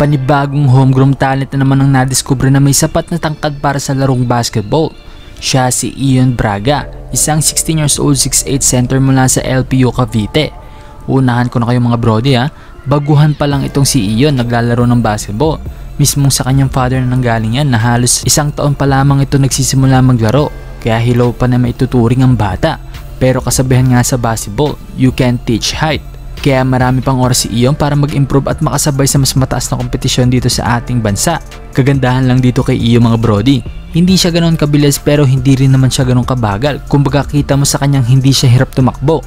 panibagong homegrown talent na naman ang nadiskubre na may sapat na tangkad para sa larong basketball. Siya si Ion Braga, isang 16 years old 6'8 center mula sa LPU Cavite. Unahan ko na kayo mga brody ha, baguhan pa lang itong si Ion naglalaro ng basketball. Mismong sa kanyang father na nanggaling yan na halos 1 taon pa lamang ito nagsisimula maglaro, kaya hilaw pa na maituturing ang bata. Pero kasabihan nga sa basketball, you can teach height. Kaya marami pang oras si Ion para mag-improve at makasabay sa mas mataas na kompetisyon dito sa ating bansa. Kagandahan lang dito kay Ion mga brody, hindi siya ganoon kabilis pero hindi rin naman siya ganoon kabagal. Kumbaga kita mo sa kanyang hindi siya hirap tumakbo.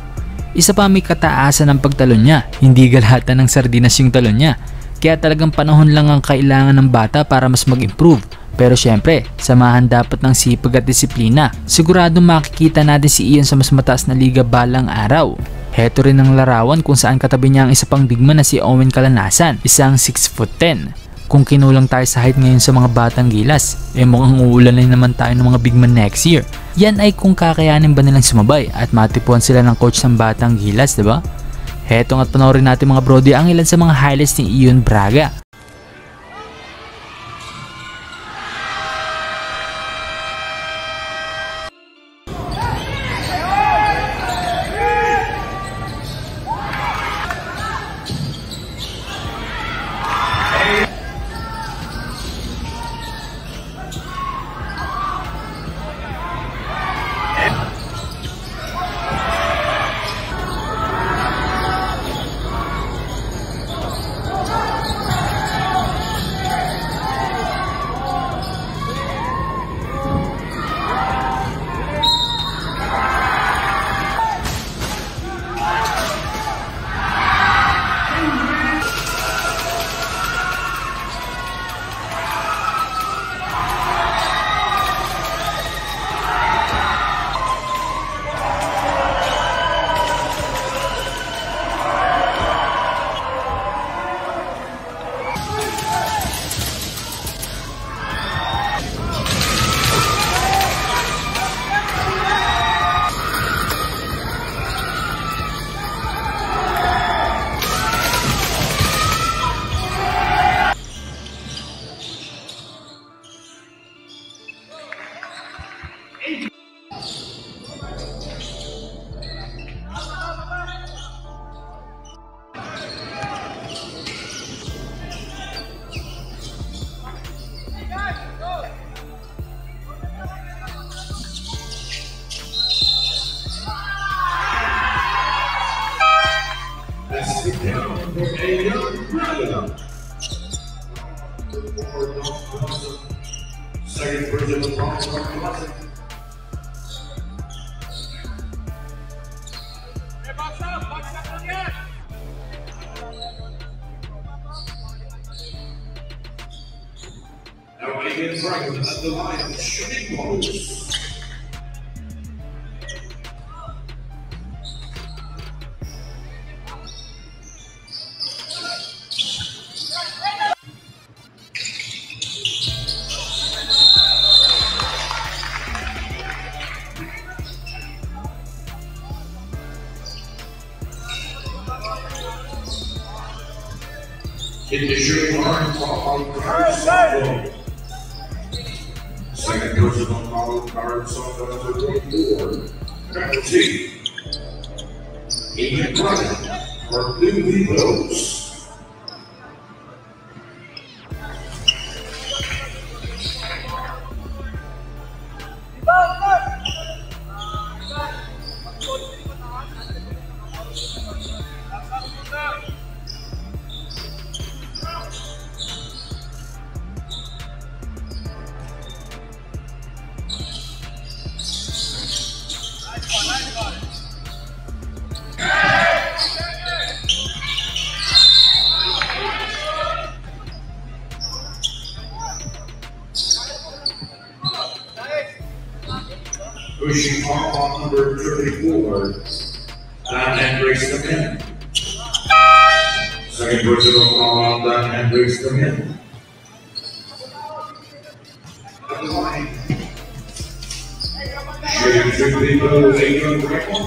Isa pa may kataasan ng pagtalon niya, hindi galhatan ng sardinas yung talon niya. Kaya talagang panahon lang ang kailangan ng bata para mas mag-improve. Pero syempre, samahan dapat ng sipag at disiplina. Siguradong makikita natin si Ion sa mas mataas na liga balang araw. Heto rin ang larawan kung saan katabi niya ang isa pang bigman na si Owen Calanasan, isang 6'10". Kung kinulang tayo sa height ngayon sa mga batang gilas, mukhang uulan na naman tayo ng mga bigman next year. Yan ay kung kakayanin ba nilang sumabay at matipuan sila ng coach ng batang gilas, diba? Heto nga't panoorin natin mga brody ang ilan sa mga highlights ni Ion Braga. Second version of the now against Dragon at the line, shooting pose. In the shooting line, foul card Soto. Second personal foul card Soto number 24. Penalty. Ian Bryant for Blue Vivos. Pushing on number 34, and breaks them in. Second personal foul on that and breaks them in. At the line, shooting should be below 8 on the record.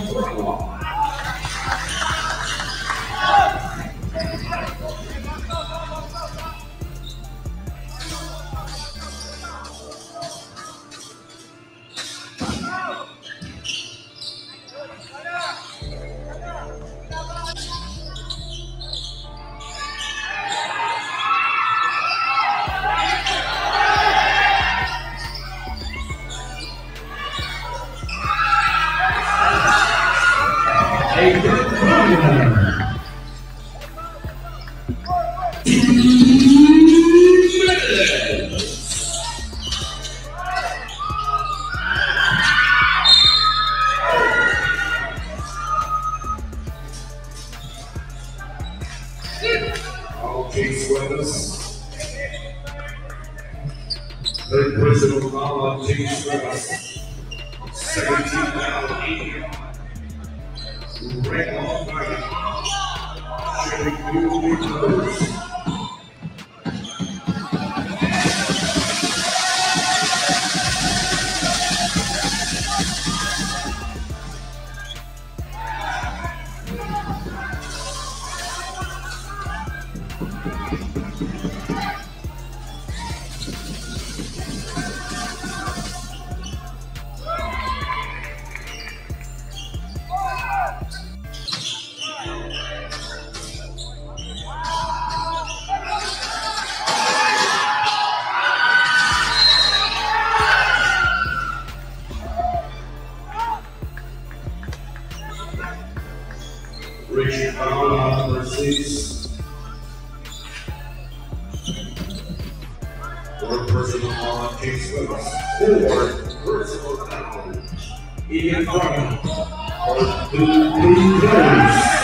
Okay, sweaters. Third personal foul on James Sweaters. 17-80. Red on fire. Shooting new returns. Richard foul on number 6. Fourth personal foul on James Willis. Fourth personal foul. Ian Brown. For the Blue Jays.